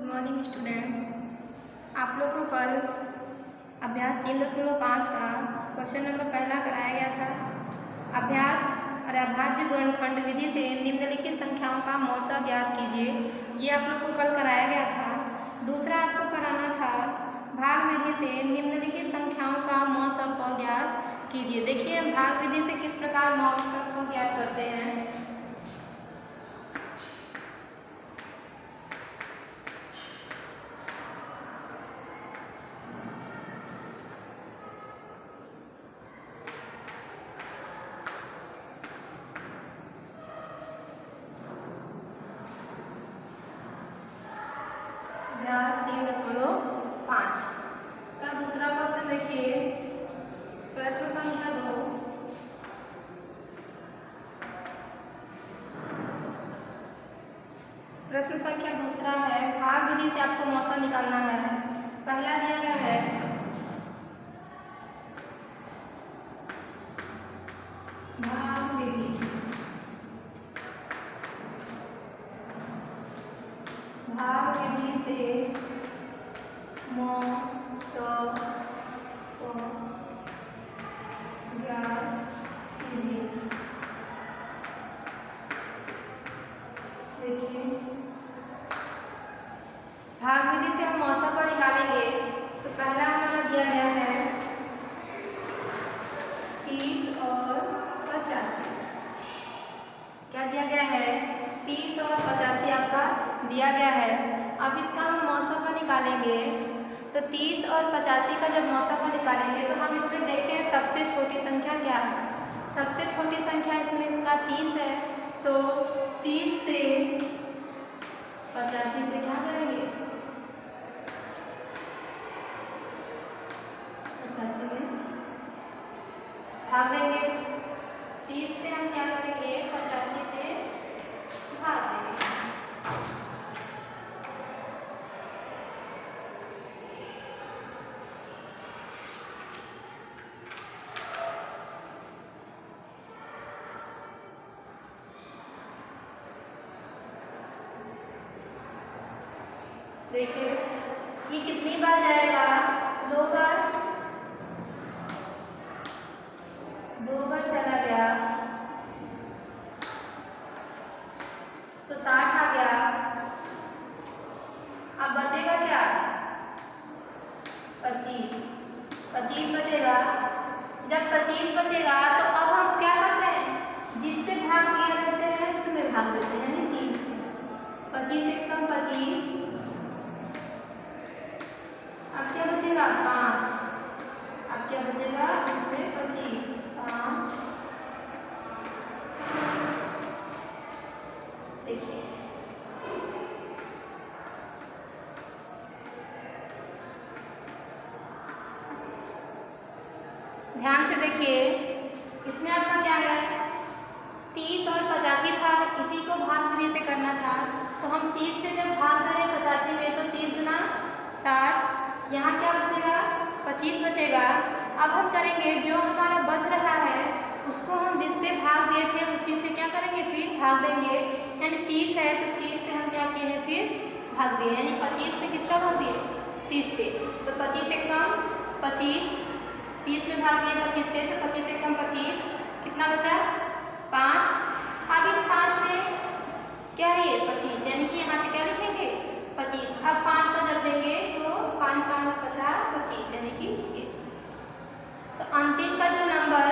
Morning students, आप लोग को कल अभ्यास 3.5 का क्वेश्चन नंबर पहला कराया गया था। अभ्यास और अभाज्य गुणनखंड विधि से निम्नलिखित संख्याओं का मौसा ज्ञात कीजिए। ये आप लोग को कल कराया गया था। दूसरा आपको कराना था भाग विधि से निम्नलिखित संख्याओं का मौसा को ज्ञात कीजिए। देखिए हम भाग विधि से किस प्रकार मौसा को ज्ञात करते हैं। अभ्यास 3.5 का दूसरा क्वेश्चन देखिए, प्रश्न संख्या 2। प्रश्न संख्या दूसरा है, भाग विधि से आपको मौसा निकालना है। पहला दिया गया है भाग विधि, भाग विधि से मौसा को ज्ञात कीजिए। देखिए भाग विधि से हम मौसा को निकालेंगे तो पहला हमारा दिया गया है 30 और 85। क्या दिया गया है? 30 और 85 आपका दिया गया है। अब इसका हम मौसा को निकालेंगे तो 30 और 85 का जब मौसा को निकालेंगे तो हम इसमें देखते हैं सबसे छोटी संख्या क्या है। सबसे छोटी संख्या इसमें का 30 है, तो 30 से 85 से क्या करेंगे? 85 में भाग देंगे। 30 से हम क्या करेंगे? 85 से भाग देंगे। देखिए ये कितनी बार जाएगा? 2 बार, 2 बार चला गया तो 60 आ गया। अब बचेगा क्या? 25 बचेगा। जब 25 बचेगा तो अब हम क्या करते हैं? जिससे भाग दिया देते हैं उसमें भाग देते हैं, यानी 30 से। 25 एक कम 25, अब क्या बचेगा? 5। अब क्या बचेगा? इसमें 25, 5। देखिए ध्यान से देखिए, इसमें आपका क्या है? 30 और 85 था, इसी को भाग विधि से करना था। तो हम 30 से जब भाग दे रहे 85 में तो 30 गुना 60, यहाँ क्या बचेगा? 25 बचेगा। अब हम करेंगे जो हमारा बच रहा है उसको हम जिससे भाग दिए थे उसी से क्या करेंगे? फिर भाग देंगे। यानी 30 है तो 30 से हम क्या किए हैं? फिर भाग दिए, यानी 25 में किसका भाग दिए? 30 से। तो 25 से कम 25, 30 में भाग दिए 25 से, तो 25 से कम 25, कितना बचा? 5। अब इस 5 में क्या है? ये 25, यानी कि यहाँ पे क्या लिखेंगे? 25। अब 5 का जब देंगे तो 5 5 50 25, यानी कि ये। तो अंतिम का जो नंबर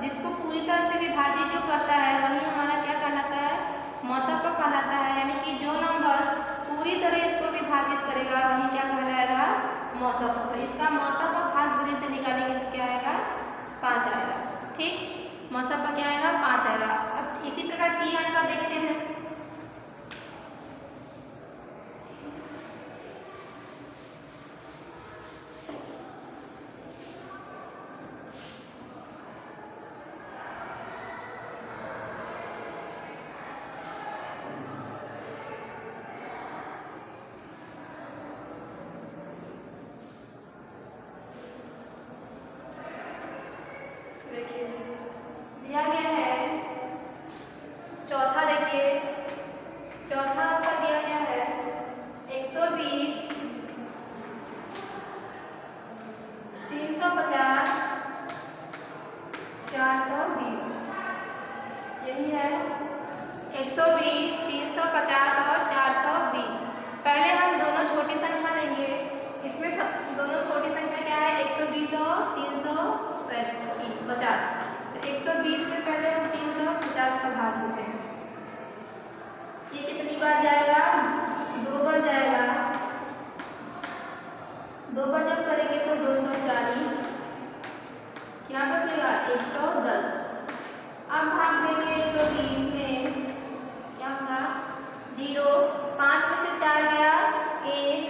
जिसको पूरी तरह से विभाजित जो करता है वही हमारा क्या कहलाता है? मौसा को कहलाता है। यानी कि जो नंबर पूरी तरह इसको विभाजित करेगा वही क्या कहलाएगा? मौसा को। तो इसका मौसा को भाग विधि से निकालेंगे तो क्या आएगा? 5 आएगा। ठीक, मौसा पर क्या आएगा? 5 आएगा। अब इसी प्रकार 3 अंक का देखते हैं। दिया गया है चौथा, देखिए बार जाएगा, 2 बार जाएगा, 2 बार जब करेंगे तो 240, क्या बचेगा 110। अब भाग देंगे 120 में, क्या होगा 0, 5 में से 4 गया 1,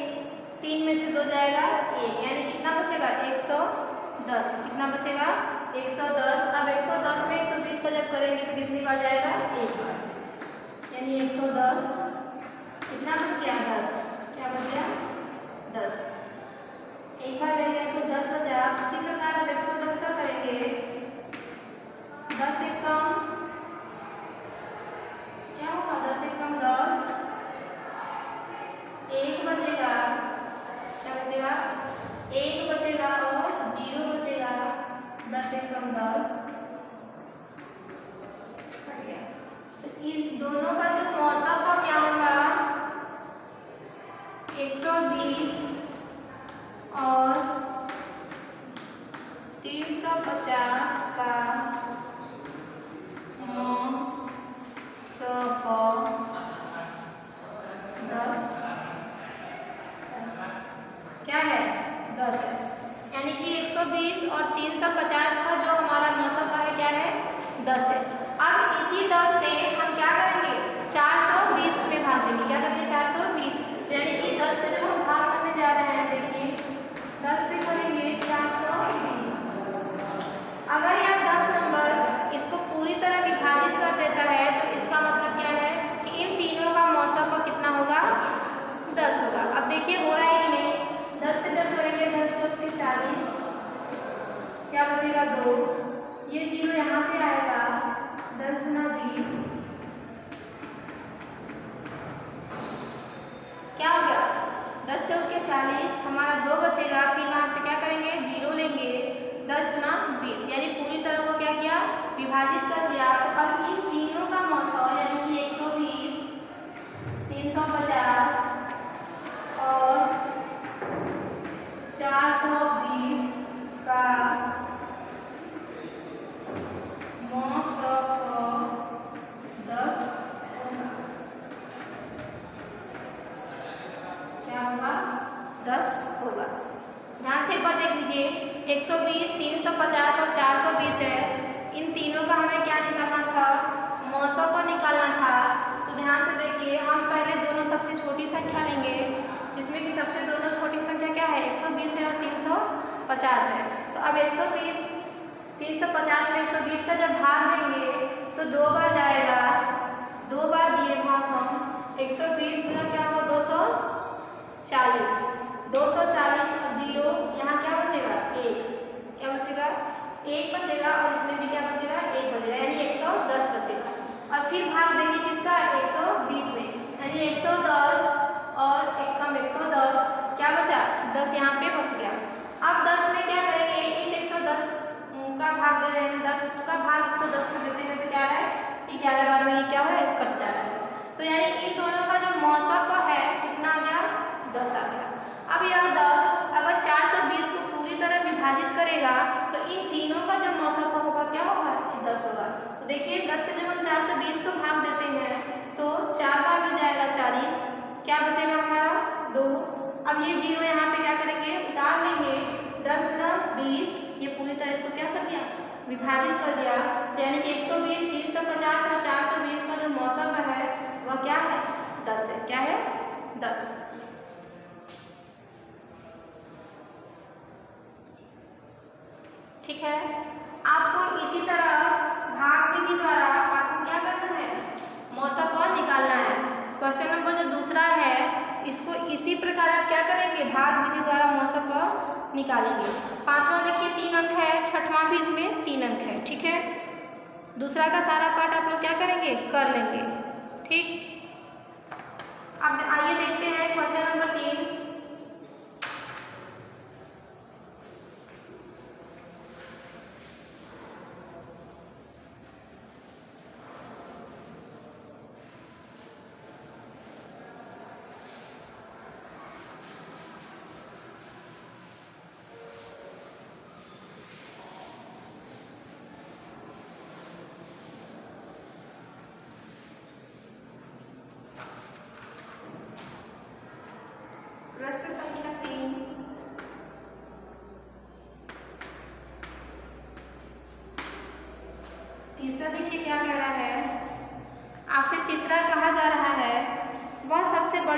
3 में से 2 जाएगा 1, यानी कितना बचेगा 110। कितना बचेगा 110। अब 110 में 120 का जब करेंगे तो कितनी बार जाएगा 1 बार, यानी 110 कितना बच गया 10, क्या बच गया 10, एक बार रह गया तो 10 बचा। उसी प्रकार अब 110 का करेंगे, 10 एक कम क्या होगा, 10 एक कम 10, 1 बचेगा, क्या बचेगा 1 बचेगा और 0 बचेगा, 10 एक कम 10 कट गया। तो इस दोनों का जो मौसम का क्या होगा 120 और 350 का क्या है 10 है, यानी कि 120 और 350 का जो हमारा मौसम है क्या है 10 है। अब इसी 10 से हम क्या करेंगे 420 में भाग देंगे, क्या करेंगे 420, यानी कि 10 से जब हम भाग करने जा रहे हैं, देखिए 10 से करेंगे 420। अगर यह 10 नंबर इसको पूरी तरह विभाजित कर देता है तो इसका मतलब क्या है कि इन तीनों का मौसम पर कितना होगा 10 होगा। अब देखिए हो रहा है कि नहीं, 10 से जब करेंगे 10 चौक 40, क्या बचेगा 2, ये 0 यहाँ पे आएगा, 10 गुना 20 क्या हो गया 10 चौक 40, हमारा 2 बचेगा, फिर वहाँ से क्या करेंगे 0 लेंगे, 10 गुना 20, यानी पूरी तरह को क्या किया विभाजित कर दिया। तो अब इन तीनों का मौसम यानी कि 120, 350 और 420 का मौसम 10 होगा, क्या होगा 10 होगा। ध्यान से एक बार देख लीजिए, 120, 350 और 420 है, इन तीनों का हमें क्या निकालना था मौसम को निकालना था। तो ध्यान से देखिए, हम पहले दोनों सबसे छोटी संख्या लेंगे, इसमें कि सबसे दोनों छोटी संख्या क्या है 120 है और 350 है। तो अब 120 350 में 120 का जब भाग देंगे तो 2 बार जाएगा, 2 बार दिए भाग हम 120 गुना क्या होगा 240, 240 0, यहाँ क्या बचेगा 1, क्या बचेगा 1 बचेगा और इसमें भी क्या बचेगा 1 बचेगा, यानी 110 बचेगा। और फिर भाग देंगे किसका 120 में, यानी 110 और एक कम 110, क्या बचा 10 यहाँ पे बच गया। अब 10 में क्या करेंगे, इस 110 का भाग दे रहे हैं, 10 का भाग 110 में देते हैं तो क्या है 11 बार में ये क्या हो रहा है कट जा रहा है। तो यानी इन दोनों का जो मौसम है कितना आ गया 10 आ गया। अब यह 10 अगर 420 को पूरी तरह विभाजित करेगा तो इन तीनों का जो मौसम होगा क्या होगा 10 होगा। तो देखिए 10 से जब हम 420 को भाग देते हैं तो 4 बार में जाएगा 40, क्या बचेगा हमारा 2। अब ये 0 यहाँ पे क्या करेंगे उतार लेंगे, 10 गुना 20, ये पूरी तरह इसको क्या कर दिया विभाजित कर दिया। यानी कि 120, 350 और 420 का जो मौसम है वह क्या है 10 है, क्या है 10। ठीक है, आपको इसी तरह भाग विधि द्वारा आपको क्या करना है मौसम को निकालना है। क्वेश्चन नंबर जो दूसरा है इसको इसी प्रकार आप क्या करेंगे भाग विधि द्वारा मौसम को निकालेंगे। पांचवा देखिए 3 अंक है, छठवां भी इसमें 3 अंक है। ठीक है, दूसरा का सारा पार्ट आप लोग क्या करेंगे कर लेंगे। ठीक, अब आइए देखते हैं क्वेश्चन नंबर 3।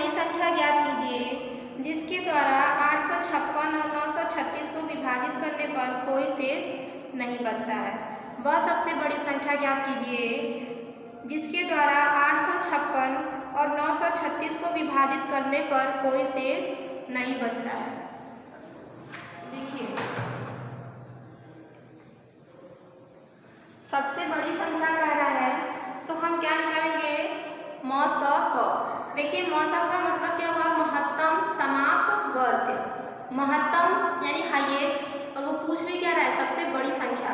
बड़ी संख्या ज्ञात कीजिए जिसके द्वारा 856 और 936 को विभाजित करने पर कोई शेष नहीं बचता है। वह सबसे बड़ी संख्या ज्ञात कीजिए जिसके द्वारा 856 और 936 को विभाजित करने पर कोई शेष नहीं बचता है। देखिए, सबसे बड़ी संख्या कह रहा है तो हम क्या निकालेंगे? मौसक। देखिए, मौसक का मतलब क्या हुआ? महत्तम समापवर्त्य। महत्तम यानी हाईएस्ट, और वो पूछ भी क्या रहा है? सबसे बड़ी संख्या।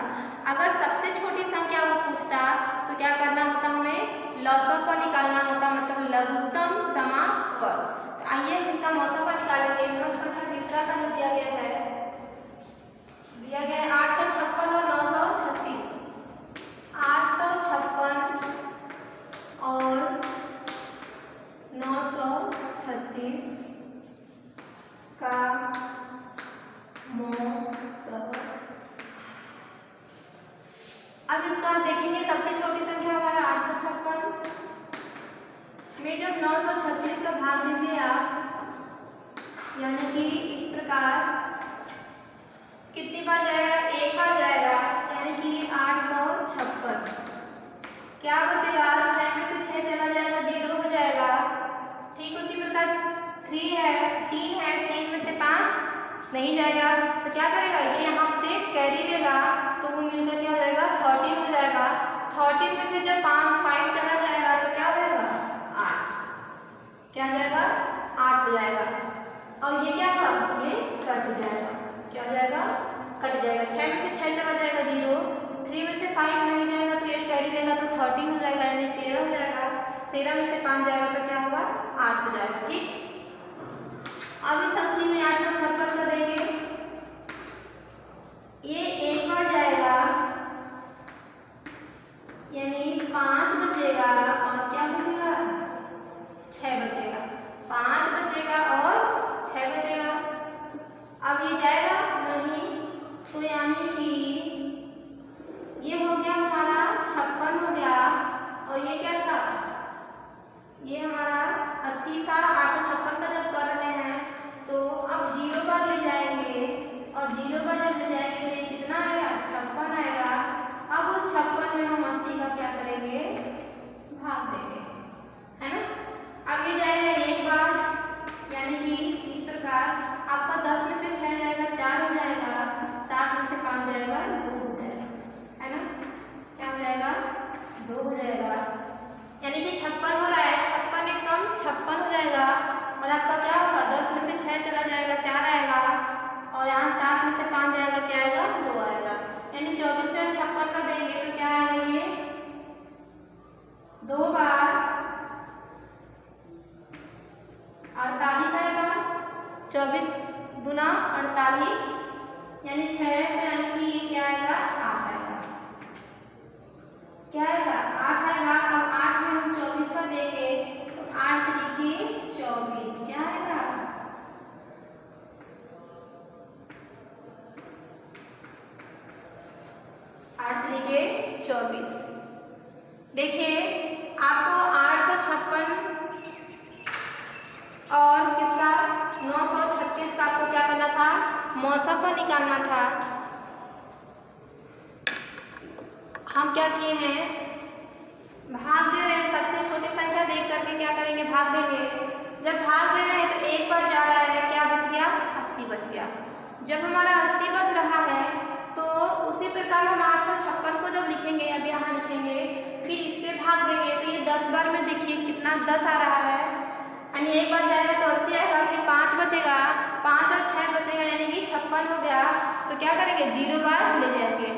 अगर सबसे छोटी संख्या वो पूछता तो क्या करना होता? हमें लसक पर निकालना होता, मतलब लघुत्तम समापवर्त्य। तो आइए इसका मौसक पर निकालेंगे। संख्या तीसरा का जो दिया गया है, 856 और 936। 856 और 936 का मौसक। अब इसका देखेंगे, सबसे छोटी संख्या हमारा 856 में जब 936 का भाग दीजिए आप, यानी कि इस प्रकार कितनी बार जाएगा? एक बार जाएगा, यानी कि 856। क्या बचेगा? 6 में से 6 चला जाएगा, 0 हो जाएगा। ठीक उसी प्रकार 3 है, 3 में से 5 नहीं जाएगा, तो क्या करेगा? ये यहाँ से कैरी लेगा, तो वो मिलकर क्या हो जाएगा? 13 हो जाएगा। 13 में से जब 5 चला जाएगा तो क्या हो जाएगा? 8। क्या हो जाएगा? 8 हो जाएगा। और ये क्या होगा? ये कट जाएगा। क्या हो जाएगा? कट जाएगा। 6 में से 6 चला जाएगा, 0। 3 में से 5 नहीं जाएगा तो ये कैरी लेगा, तो 13 हो जाएगा, यानी 13 हो जाएगा। 13 में से 5 जाएगा तो क्या होगा? 8 हो जाएगा। ठीक, अब इस 80 में 856 का देंगे, ये एक बार जाएगा, यानी 5 बचेगा, और क्या बचेगा? 6 बचेगा। 5 बचेगा और 6 बचेगा। अब ये जाएगा नहीं, तो यानी कि ये हो गया हमारा 56 हो गया, और ये क्या था? ये हमारा 80 था। 856 का जब कर रहे हैं तो अब 0 पर ले जाएंगे, और 0 पर जब ले जाएंगे तो ये कितना आएगा? 56 आएगा। अब उस 56 में हम 80 का क्या करेंगे? भाग देंगे, है ना। अब ये जाएगा एक बार, यानी कि इस प्रकार आपका 10 में से 6 जाएगा, 4 हो जाएगा। 7 में से 5 जाएगा, 2 हो जाएगा, है ना। क्या हो जाएगा? 2 हो जाएगा, यानी कि 56 हो रहा है। 56 एक कम 56 हो जाएगा, और आपका क्या होगा? 10 में से 6 चला जाएगा, 4 आएगा, और यहाँ 7 में से 5 जाएगा, क्या आएगा? 2 आएगा। यानी 24 में 56 का देंगे तो क्या आएगा? ये 2 बार 48 आएगा। 24 गुना 48 यानी 6, यानी कि ये क्या आएगा? 8 आएगा। क्या आएगा? 8 आएगा। अब 8 में हम 24 का देंगे तो 8 तरीके 24, क्या आएगा? 8 तरीके 24। देखिए, आपको 856 और किसका? 936 का आपको क्या करना था? मौसक पर निकालना था। हम क्या किए हैं? भाग दे रहे हैं। सबसे छोटी संख्या देख करके क्या करेंगे? भाग देंगे। जब भाग दे रहे हैं तो एक बार जा रहा है, क्या बच गया? 80 बच गया। जब हमारा 80 बच रहा है तो उसी प्रकार हम 856 को जब लिखेंगे, अब यहाँ लिखेंगे, फिर इससे भाग देंगे तो ये 10 बार में देखिए कितना 10 आ रहा है, यानी एक बार जाएगा तो 80 आएगा, फिर 5 बचेगा, 5 और 6 बचेगा, यानी कि 56 हो गया। तो क्या करेंगे? 0 बार ले जाएंगे।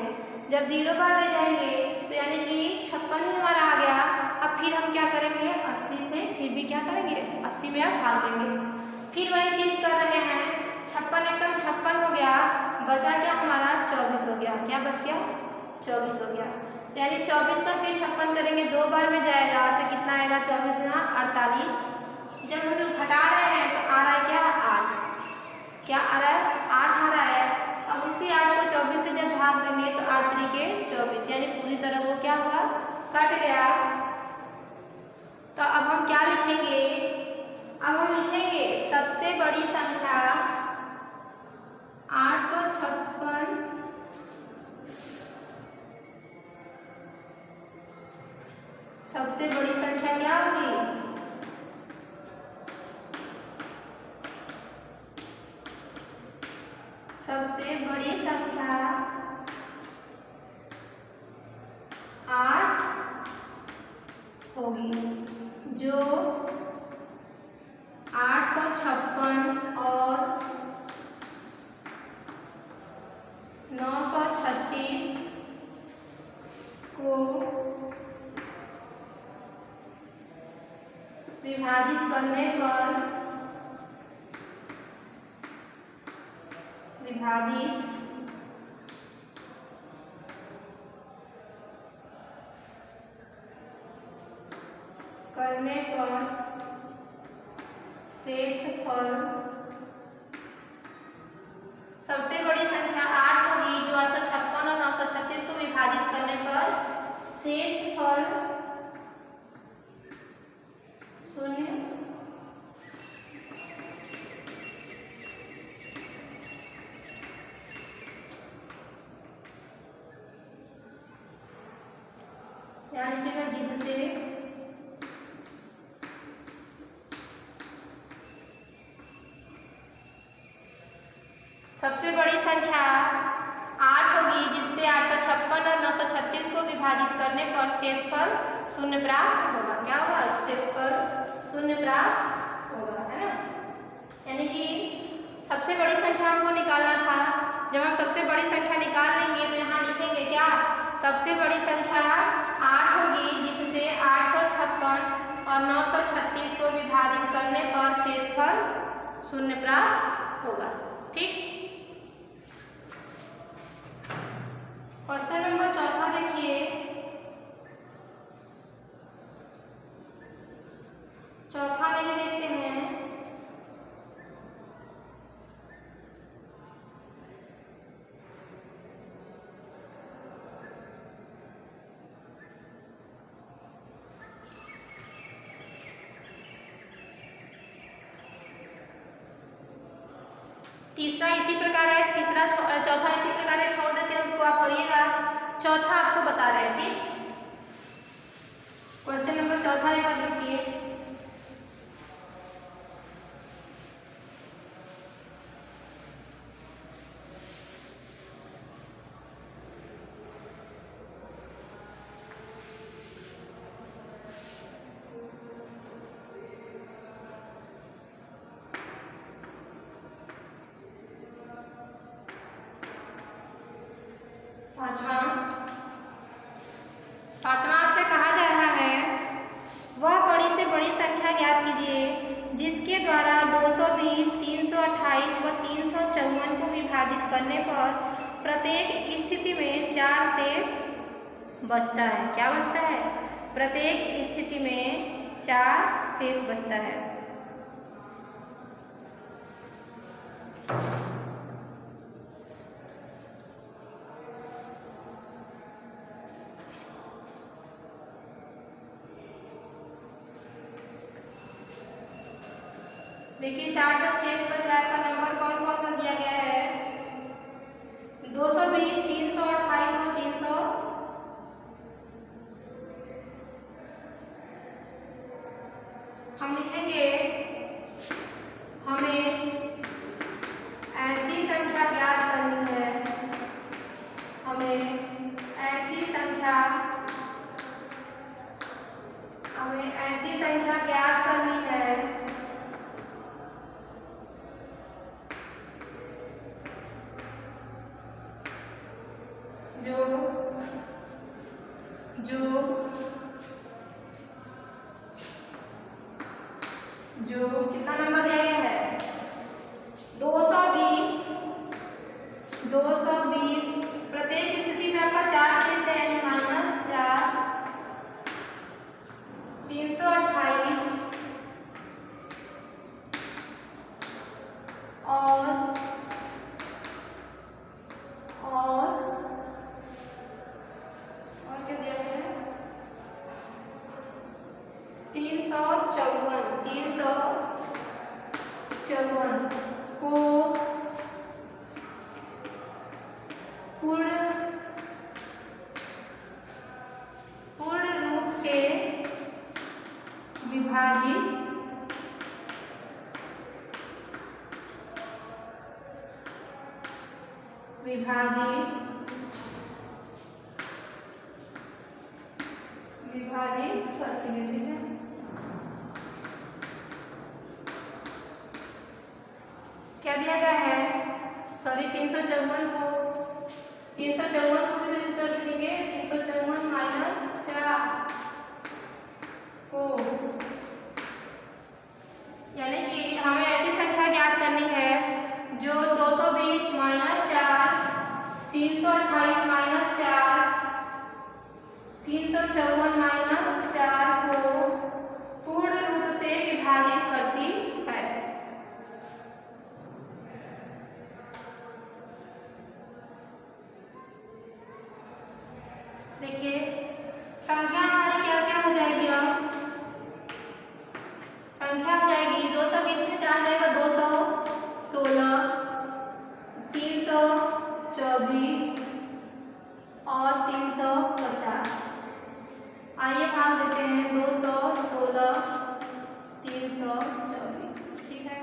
जब 0 बार ले जाएंगे तो यानी कि 56 ही हमारा आ गया। अब फिर हम क्या करेंगे? 80 से फिर भी क्या करेंगे? 80 में अब भाग देंगे। फिर वही चीज़ कर रहे हैं। 56 एकदम 56 हो गया, बचा क्या हमारा? 24 हो गया। क्या बच गया? 24 हो गया। यानी 24 का फिर 56 करेंगे, 2 बार में जाएगा तो कितना आएगा? 24 गुना 48। जब हम लोग घटा रहे हैं तो आ रहा है क्या? 8। क्या आ रहा है? 8 आ रहा है। अब उसी 8 को 24 से जब भाग देंगे तो 8 तरीके 24, यानी पूरी तरह वो क्या हुआ? कट गया। तो अब हम क्या लिखेंगे? अब हम सबसे बड़ी संख्या 8 होगी, जो 856 और 936 को विभाजित करने पर शेषफल, सबसे बड़ी संख्या 8 होगी जो 856 और 936 को विभाजित करने पर शेषफल 0 यानी कि जिससे सबसे बड़ी संख्या 8 होगी जिससे 856 और 936 को विभाजित करने पर शेषफल 0 प्राप्त होगा। क्या होगा? शेषफल 0 प्राप्त होगा, है ना। यानी कि सबसे बड़ी संख्या हमको निकालना था। जब हम सबसे बड़ी संख्या निकाल लेंगे तो यहाँ लिखेंगे क्या? सबसे बड़ी संख्या 8 होगी जिससे 856 और 936 को विभाजित करने पर शेषफल 0 प्राप्त होगा। ठीक। क्वेश्चन नंबर 4 देखिए। चौथा नहीं देखते हैं। तीसरा इसी प्रकार है, चौथा इसी प्रकार है, छोड़ देते हैं उसको, आप करिएगा। चौथा आपको बता रहे हैं। ठीक। क्वेश्चन नंबर 4 एक बार देखिए। पांचवा आपसे कहा जा रहा है वह बड़ी से बड़ी संख्या ज्ञात कीजिए जिसके द्वारा 220, 328 व 354 को विभाजित करने पर प्रत्येक स्थिति में 4 शेष बचता है। क्या बचता है? प्रत्येक स्थिति में 4 शेष बचता है। देखिए 4 जब शेष बच रहा है तो नंबर कौन कौन सा दिया गया है? 220, 328 और 300। हम लिखेंगे हमें ऐसी संख्या ज्ञात करनी है, हमें ऐसी संख्या ज्ञात करनी है जो कितना नंबर दिया गया है? 220। प्रत्येक स्थिति में आपका 4 शेष है यानी -4। 328 और क्या दिया है? 354 को पूर्ण रूप से विभाजित विभाजित करती है। ठीक है, क्या दिया गया है, सॉरी 354 को भी तो इसी तरह लिखेंगे, 354 माइनस 4 को, यानी कि हमें ऐसी संख्या ज्ञात करनी है जो 220 माइनस 4, 328 माइनस 4, 354 माइनस 4 को पूर्ण रूप से विभाजित करती है। देखिए संख्या हमारी क्या क्या हो जाएगी, अब संख्या हो जाएगी 220 में 4 जाएगा 216, 324 और 350। आइए भाग देते हैं 216 324। ठीक है,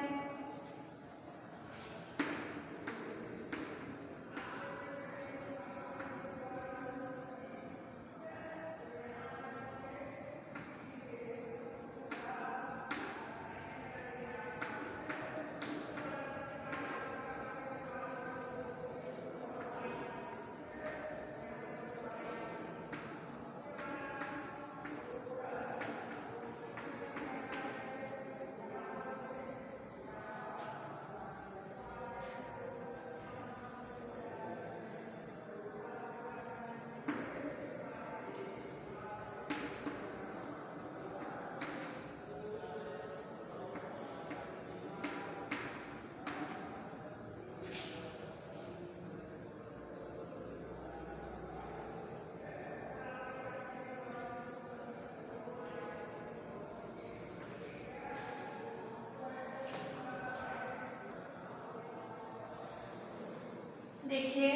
देखिए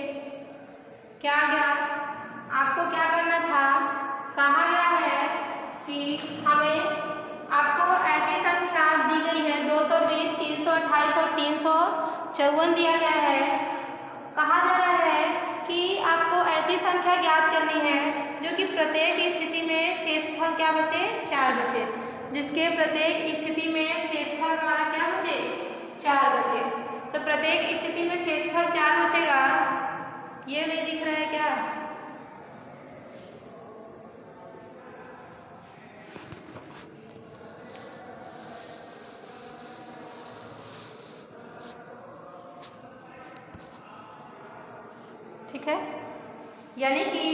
क्या गया, आपको क्या करना था, कहा गया है कि हमें आपको ऐसी संख्या दी गई है 220, 328 और 354 दिया गया है। कहा जा रहा है कि आपको ऐसी संख्या ज्ञात करनी है जो कि प्रत्येक स्थिति में शेषफल क्या बचे, 4 बचे, जिसके प्रत्येक स्थिति में शेषफल हमारा क्या बचे, 4 बचे। तो प्रत्येक स्थिति में शेषफल 4 बचेगा, ये नहीं दिख रहा है क्या, ठीक है, यानी कि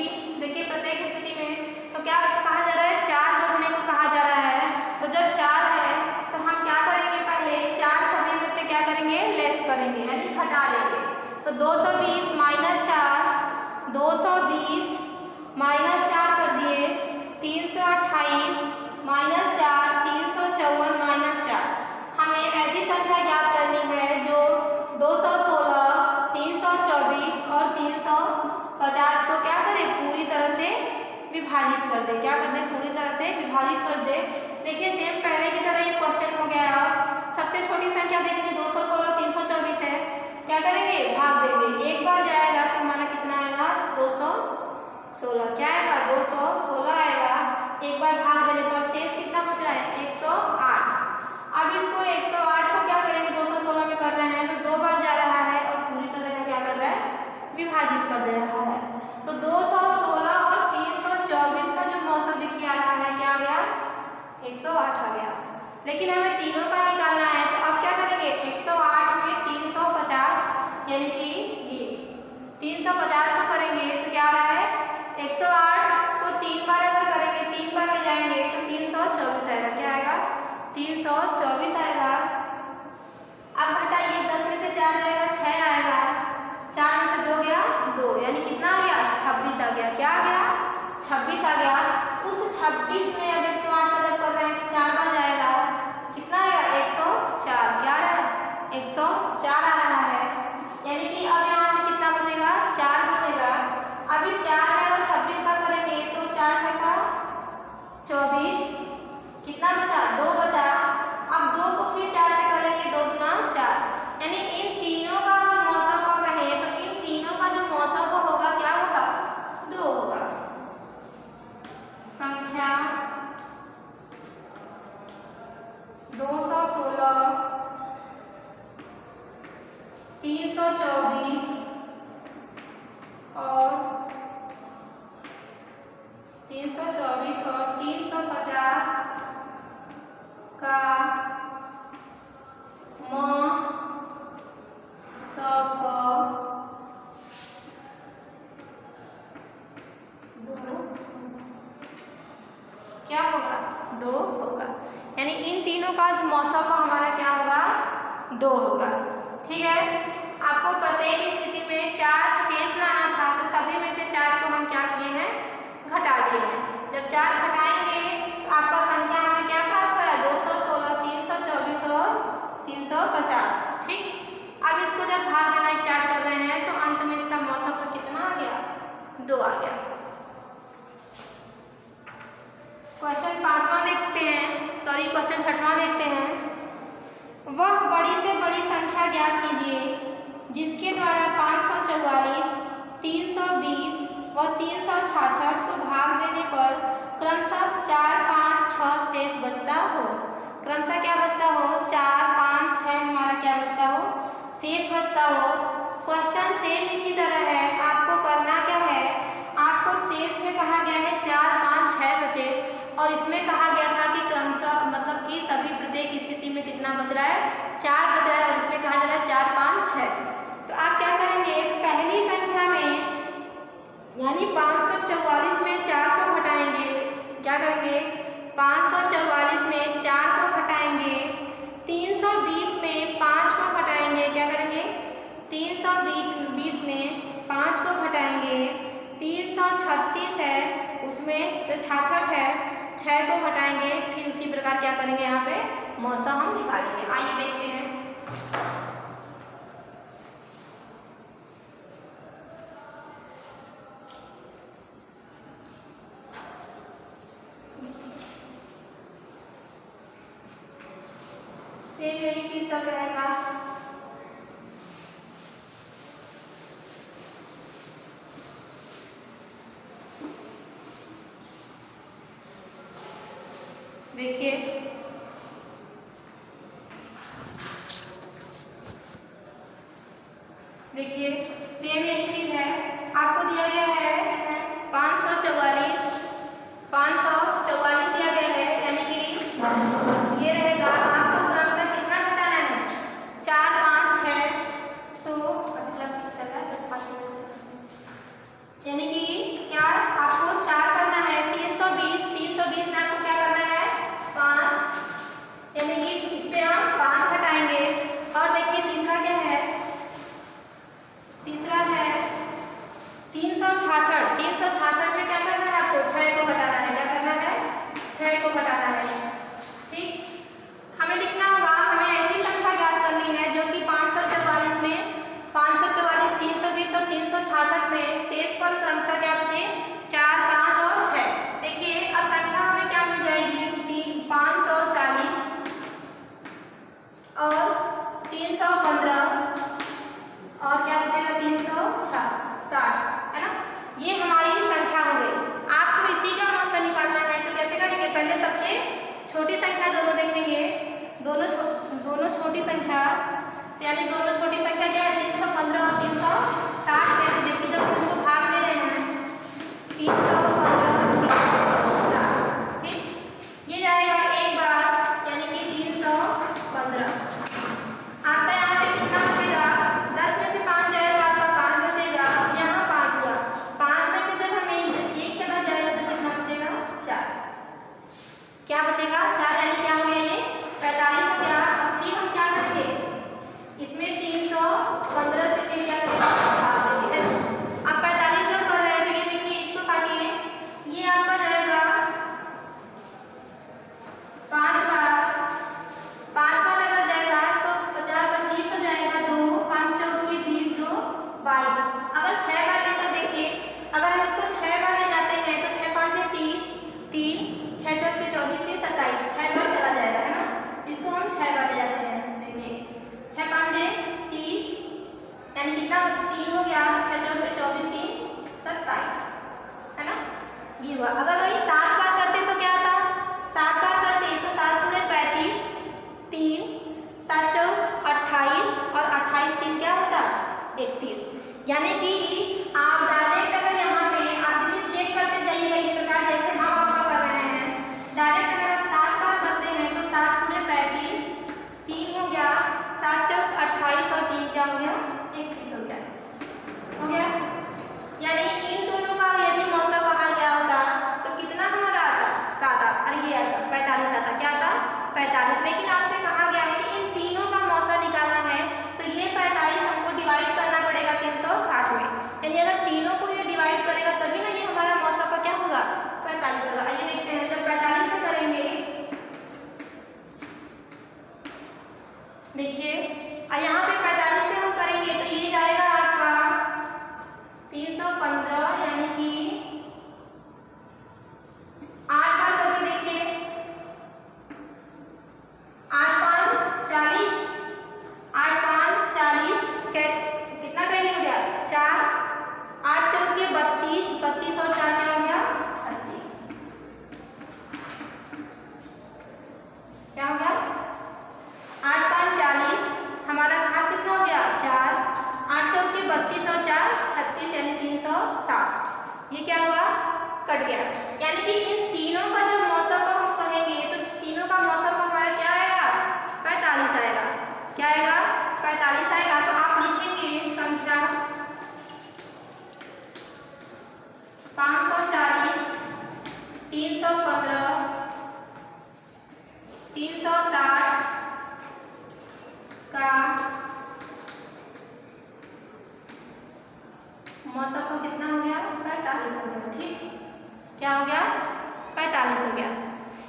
देखिए प्रत्येक स्थिति में तो क्या कहा जा रहा है, 4 बचने को कहा जा रहा है। तो जब 4 है तो हम क्या करेंगे, पहले 4 सभी में से क्या करेंगे, लेस करेंगे, यानी घटा लेंगे। तो 220 माइनस 4, 220 माइनस 4 कर दिए, 328 माइनस 4, 354 माइनस 4। हमें ऐसी संख्या ज्ञात करनी है जो 216, 324 और 350 को क्या करे, पूरी तरह से विभाजित कर दे। क्या कर दे, पूरी तरह से विभाजित कर दे। देखिए सेम पहले की तरह ये क्वेश्चन हो गया। सबसे छोटी संख्या देखेंगे 216, 324 है, क्या करेंगे, भाग देंगे, एक बार जाएगा तो हमारा कितना आएगा, 216, क्या आएगा, 216 आएगा। एक बार भाग देने पर शेष कितना बच रहा है, 108। अब इसको 108 को क्या करेंगे, 216 में कर रहे हैं तो 2 बार जा रहा है और पूरी तरह क्या कर रहा है, विभाजित कर दे रहा है। तो 216 और 324 का जो औसत दिख आ रहा है, क्या आ गया, 108 आ गया। लेकिन हमें तीनों का निकालना है, तो अब क्या करेंगे, 108 में 350 यानी कि ये 350 को करेंगे तो क्या आ रहा है, 108 को 3 बार अगर करेंगे, 3 बार ले जाएंगे तो 324 आएगा। क्या आएगा, 324 आएगा। अब घटाइए, 10 में से 4 जाएगा, 6 आएगा, 4 में से 2 गया 2, यानी कितना आ गया, 26 आ गया। क्या आ गया, 26 आ गया। उस 26 में अब 108 का जब कर रहे हैं तो 4 बार जाएगा, कितना आएगा, 104। क्या आ रहा है, 104 आ रहा है। यानी कि अब यहाँ से कितना बचेगा, 4 बचेगा। अब इस 4 में अगर 26 का करेंगे तो 4 से का 24, कितना बचा, 2 बचा। अब 2 को फिर 4 से करेंगे, 2 दूना 4, यानी इन तीनों का मौसम का कहें तो इन तीनों का 324 और 350 का क्या होगा 2 होगा, यानी इन तीनों का मौसम हमारा क्या होगा 2 होगा। ठीक है, आपको प्रत्येक स्थिति में 4 शेष लाना था, तो सभी में से 4 को हम क्या किए हैं घटा दिए हैं। जब 4 घटाएंगे तो आपका संख्या हमें क्या प्राप्त होगा 216, 324 और 350। ठीक, अब इसको जब भाग देना स्टार्ट कर रहे हैं तो अंत में इसका मौसम कितना आ गया 2 आ गया। क्वेश्चन 5वां देखते हैं, क्वेश्चन 6वां देखते हैं। वह बड़ी से बड़ी संख्या ज्ञात कीजिए जिसके द्वारा 544, 320 व 366 को भाग देने पर क्रमशः 4, 5, 6 शेष बचता हो। क्रमशः क्या बचता हो 4, 5, 6 हमारा क्या बचता हो शेष बचता हो। क्वेश्चन सेम इसी तरह है, आपको करना क्या है, आपको शेष में कहा गया है 4, 5, 6 बचे और इसमें कहा गया था कि क्रमशः मतलब कि सभी प्रत्येक स्थिति में कितना बच रहा है 4 बच रहा है और इसमें कहा जा रहा है 4, 5, 6। तो आप क्या करेंगे पहली संख्या में यानी 544 में 4 को घटाएंगे, क्या करेंगे 544 में 4 को घटाएंगे, 320 में 5 को घटाएंगे, क्या करेंगे 320 में 5 को घटाएंगे, 336 है उसमें से 66 है 6 को घटाएंगे, फिर उसी प्रकार क्या करेंगे यहाँ पे मौसम हम निकालेंगे। आइए देखते हैं। सेम यही चीज सब रहेगा। देखिए सेम यही चीज है, आपको दिया गया है 544 दिया गया है, यानी कि ये रहेगा। आपको क्रमशः कितना घटाना है 4, 5, 6 तो यानी कि क्या आपको 4 करना है 320 में आपको क्या करना है 5, यानी कि इस पे हम 5 घटाएंगे। और देखिए तीसरा क्या है, तीसरा है 366 में क्या करना है आपको 6 को घटाना है, क्या करना है 6 को घटाना है। ठीक, हमें लिखना होगा, हमें ऐसी संख्या ज्ञात करनी है जो कि 544 में 544, 320 और 366 में शेष पर क्रमशः क्या बचे 4, 5 और 6। देखिए अब संख्या हमें क्या मिल जाएगी 540 और 315 और क्या बचेगा 360 है ना, ये हमारी संख्या हो गई। आपको इसी का मौसम निकालना है तो कैसे करेंगे, पहले सबसे छोटी संख्या दोनों देखेंगे, दोनों छोटी संख्या यानी दोनों छोटी संख्या क्या है 315 और 360 है। तो देखिए जब उसको भाग दे रहे हैं 315 360, ठीक, ये जाएगा एक बार यानी कि 315। आपका यहाँ पे कितना बचेगा 10 में से 5 जाएगा, आपका 5 बचेगा, यहाँ 5 हुआ, 5 में से जब हमें 1 चला जाएगा तो कितना बचेगा 4, क्या बचेगा 4, यानी क्या हो गया ये 45 हो गया। फिर हम क्या करेंगे इसमें 315 से फिर क्या करेंगे भाग देंगे, है ना। आप 45 जब कर रहे हैं तो ये देखिए इसको काटिए, ये आपका जाएगा 5 बार अगर जाएगा तो 50 25 हो जाएगा, 2 5 चौके 20 2 22। अगर 6 बार लेकर देखिए, अगर हम इसको 6 बार ले जाते हैं तो 6 5 30 3 6 चौके 24 3 27, 6 बार चला जाएगा, है ना। इसको हम 6 बार ले जाते हैं, देखिए 6 5 30 यानी कितना 3 हो गया, 6 चौके 24 3 27, है ना, ये हुआ। अगर वही 7 बार करते तो क्या आता, 7 बार करते तो 7 पूरे 35 3 7 चौक 28 और 28 3 क्या होता 31। यानी कि आप डायरेक्ट अगर यहाँ पे आप देखिए चेक करते जाइएगा इस प्रकार जैसे हम आपका कर रहे हैं। डायरेक्ट अगर आप 7 बार करते हैं तो 7 पूरे 35, 3 हो गया, 7 चौक 28 और 3 क्या हो गया 31 हो गया। हो गया, यानी इन दोनों का यदि मौसा कहा गया होता तो कितना हमारा आता 7 आता, अरे ये आता 45 आता, क्या आता 45। लेकिन आपसे कहा गया है कि इन तीनों का मौसा निकालना है तो ये 45 हमको डिवाइड करना पड़ेगा 360 में, यानी अगर तीनों को ये डिवाइड करेगा तभी ना ये हमारा मौसा पर क्या होगा 45 होगा। आइए देखते हैं, जब 45 से करेंगे देखिए यहाँ पे 45 से हम करेंगे तो ये जाएगा आपका 315, यानी कि 8 बार करके देखिए, 8 5 40, 8 5 40 कितना कैरी हो गया 4, 8 चौके 32, 32 और 4 क्या हो गया 36, क्या हो गया 8 5 40, हमारा घात कितना हो गया 4, 8 चौके 32 और 4 36, यानी 360। ये क्या हुआ कट गया, यानी कि इन तीनों का जब मौसम को हम कहेंगे तो तीनों का मौसम हमारा क्या आएगा 45 आएगा, क्या आएगा 45 आएगा। तो आप लिखेंगे संख्या 540, 315, 360 का मौसम को कितना हो गया 45 हो गया। ठीक, क्या हो गया 45 हो गया,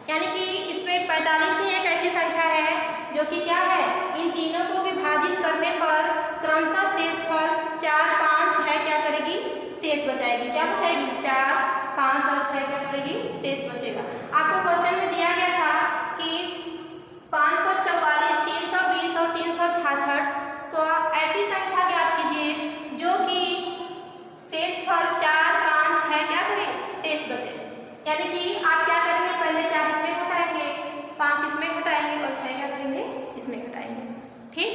यानी कि इसमें 45 ही एक ऐसी संख्या है जो कि क्या है इन तीनों को विभाजित करने पर क्रमशः शेषफल 4 5 6 क्या करेगी शेष बचाएगी। क्या बचाएगी 4 5 और 6 क्या करेगी शेष बचेगा। आपको क्वेश्चन में दिया गया था कि 544, 320 और 366 को ऐसी संख्या ज्ञात कीजिए जो कि शेषफल 4 5 6 क्या करें शेष बचे। यानी कि आप क्या करेंगे पहले 4 इसमें घटाएंगे, 5 इसमें घटाएंगे और 6 क्या करेंगे इसमें घटाएंगे। ठीक,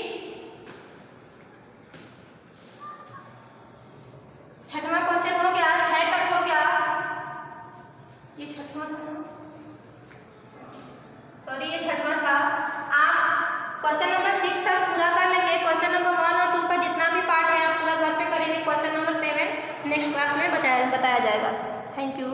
छठवां क्वेश्चन हो गया, 6 तक हो गया, ये छठवां था, सॉरी ये छठवां था। आप क्वेश्चन नंबर 6 तक पूरा कर लेंगे, क्वेश्चन नंबर 1 और 2 का जितना भी पार्ट है आप पूरा घर पे करेंगे, क्वेश्चन नंबर 7 नेक्स्ट क्लास में बताया जाएगा। Thank you.